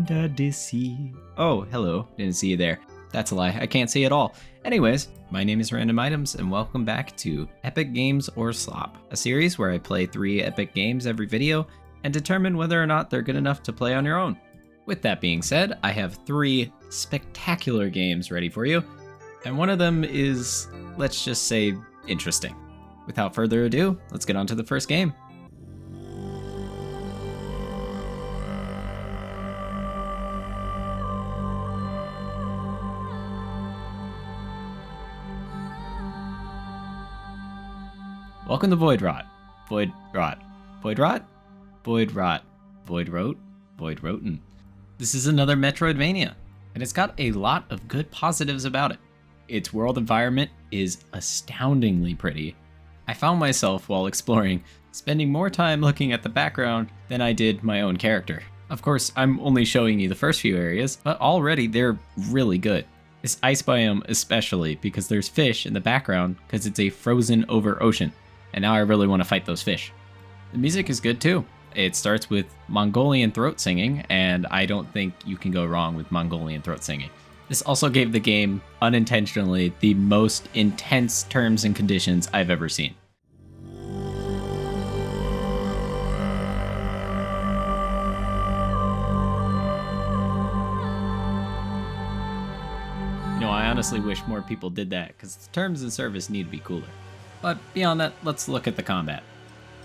under the sea. Oh, hello. Didn't see you there. That's a lie. I can't see at all. Anyways, my name is Random Items, and welcome back to Epic Games or Slop, a series where I play 3 epic games every video and determine whether or not they're good enough to play on your own. With that being said, I have 3 spectacular games ready for you, and one of them is, let's just say, interesting. Without further ado, let's get on to the first game. Welcome to Void Rot. Void Rot. Void Rot? Void Rot. Void Rot? Void Roten. This is another Metroidvania, and it's got a lot of good positives about it. Its world environment is astoundingly pretty. I found myself, while exploring, spending more time looking at the background than I did my own character. Of course, I'm only showing you the first few areas, but already they're really good. This ice biome especially, because there's fish in the background because it's a frozen over ocean. And now I really want to fight those fish. The music is good too. It starts with Mongolian throat singing, and I don't think you can go wrong with Mongolian throat singing. This also gave the game, unintentionally, the most intense terms and conditions I've ever seen. You know, I honestly wish more people did that, because the terms and service need to be cooler. But beyond that, let's look at the combat.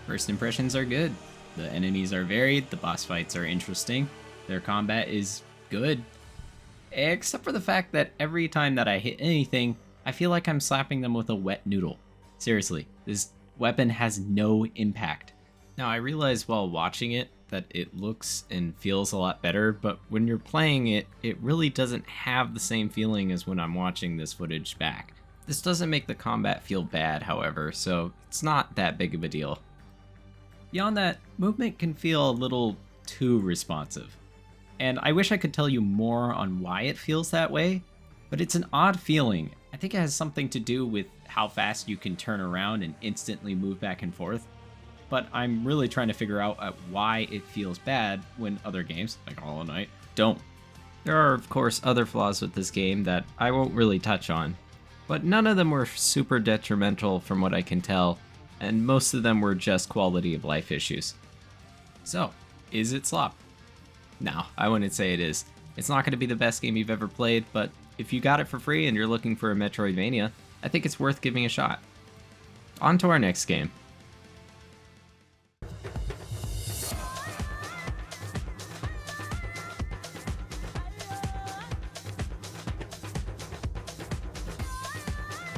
First impressions are good. The enemies are varied, the boss fights are interesting, their combat is good. Except for the fact that every time that I hit anything, I feel like I'm slapping them with a wet noodle. Seriously, this weapon has no impact. Now I realize while watching it that it looks and feels a lot better, but when you're playing it, it really doesn't have the same feeling as when I'm watching this footage back. This doesn't make the combat feel bad, however, so it's not that big of a deal. Beyond that, movement can feel a little too responsive. And I wish I could tell you more on why it feels that way, but it's an odd feeling. I think it has something to do with how fast you can turn around and instantly move back and forth, but I'm really trying to figure out why it feels bad when other games, like Hollow Knight, don't. There are, of course, other flaws with this game that I won't really touch on, but none of them were super detrimental from what I can tell, and most of them were just quality of life issues. So, is it Slop? No, I wouldn't say it is. It's not going to be the best game you've ever played, but if you got it for free and you're looking for a Metroidvania, I think it's worth giving a shot. On to our next game.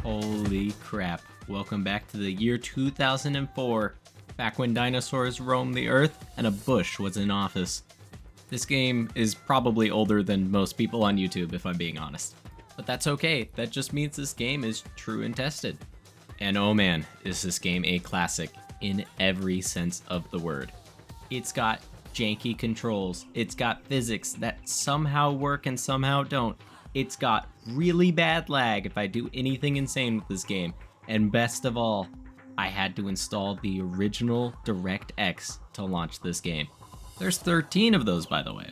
Holy crap. Welcome back to the year 2004, back when dinosaurs roamed the earth and a Bush was in office. This game is probably older than most people on YouTube, if I'm being honest. But that's okay, that just means this game is true and tested. And oh man, is this game a classic in every sense of the word. It's got janky controls, it's got physics that somehow work and somehow don't. It's got really bad lag if I do anything insane with this game. And best of all, I had to install the original DirectX to launch this game. There's 13 of those, by the way.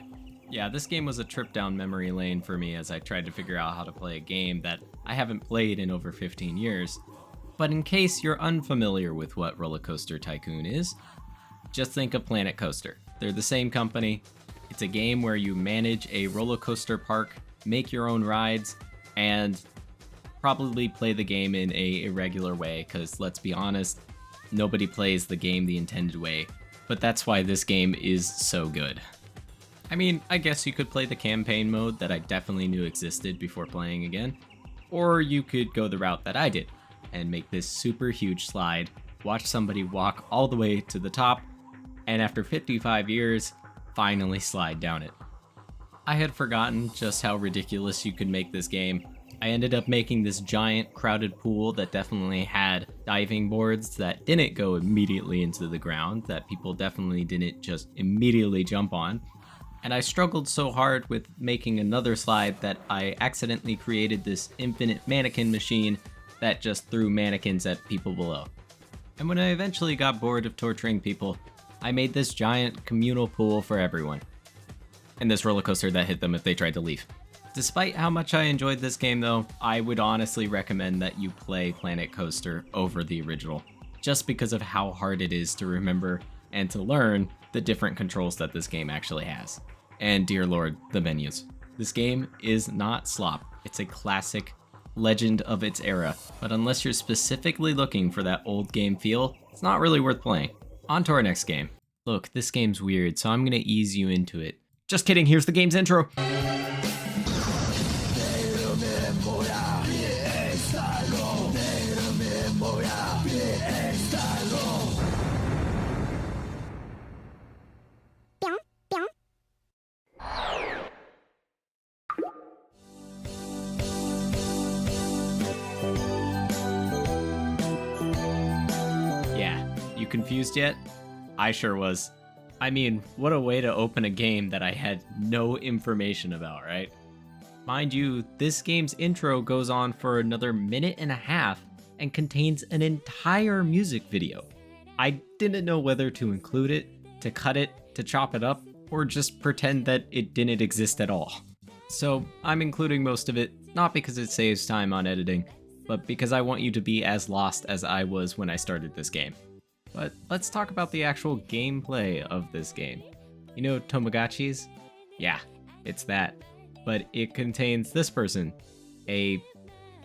Yeah, this game was a trip down memory lane for me as I tried to figure out how to play a game that I haven't played in over 15 years. But in case you're unfamiliar with what Roller Coaster Tycoon is, just think of Planet Coaster. They're the same company. It's a game where you manage a roller coaster park, make your own rides, and probably play the game in a irregular way, because let's be honest, nobody plays the game the intended way. But that's why this game is so good. I mean, I guess you could play the campaign mode that I definitely knew existed before playing again, or you could go the route that I did and make this super huge slide, watch somebody walk all the way to the top, and after 55 years, finally slide down it. I had forgotten just how ridiculous you could make this game. I ended up making this giant crowded pool that definitely had diving boards that didn't go immediately into the ground, that people definitely didn't just immediately jump on. And I struggled so hard with making another slide that I accidentally created this infinite mannequin machine that just threw mannequins at people below. And when I eventually got bored of torturing people, I made this giant communal pool for everyone. and this roller coaster that hit them if they tried to leave. Despite how much I enjoyed this game though, I would honestly recommend that you play Planet Coaster over the original, just because of how hard it is to remember and to learn the different controls that this game actually has. And dear lord, the menus. This game is not Slop. It's a classic legend of its era, but unless you're specifically looking for that old game feel, it's not really worth playing. On to our next game. Look, this game's weird, so I'm gonna ease you into it. Just kidding, here's the game's intro. You confused yet? I sure was. I mean, what a way to open a game that I had no information about, right? Mind you, this game's intro goes on for another minute and a half and contains an entire music video. I didn't know whether to include it, to cut it, to chop it up, or just pretend that it didn't exist at all. So I'm including most of it, not because it saves time on editing, but because I want you to be as lost as I was when I started this game. But let's talk about the actual gameplay of this game. You know Tamagotchis? Yeah, it's that. But it contains this person, a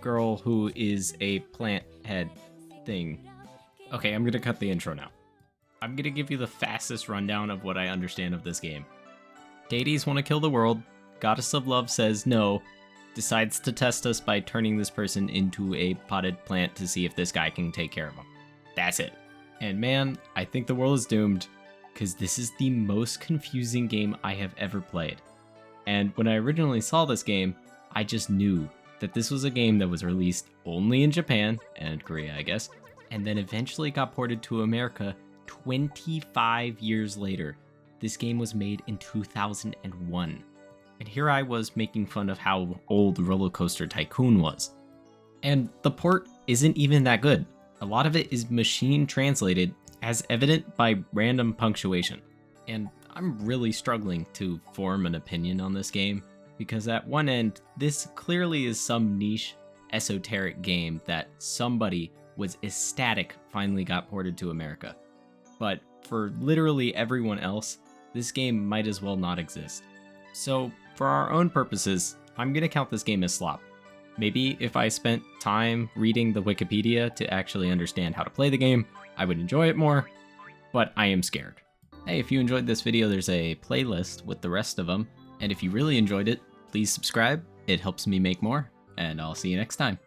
girl who is a plant head thing. Okay, I'm gonna cut the intro now. I'm gonna give you the fastest rundown of what I understand of this game. Deities want to kill the world, Goddess of Love says no, decides to test us by turning this person into a potted plant to see if this guy can take care of him. That's it. And man, I think the world is doomed, because this is the most confusing game I have ever played. And when I originally saw this game, I just knew that this was a game that was released only in Japan, and Korea I guess, and then eventually got ported to America 25 years later. This game was made in 2001. And here I was making fun of how old Roller Coaster Tycoon was. And the port isn't even that good. A lot of it is machine translated, as evident by random punctuation. And I'm really struggling to form an opinion on this game, because at one end, this clearly is some niche, esoteric game that somebody was ecstatic finally got ported to America. But for literally everyone else, this game might as well not exist. So for our own purposes, I'm gonna count this game as Slop. Maybe if I spent time reading the Wikipedia to actually understand how to play the game, I would enjoy it more, but I am scared. Hey, if you enjoyed this video, there's a playlist with the rest of them, and if you really enjoyed it, please subscribe. It helps me make more, and I'll see you next time.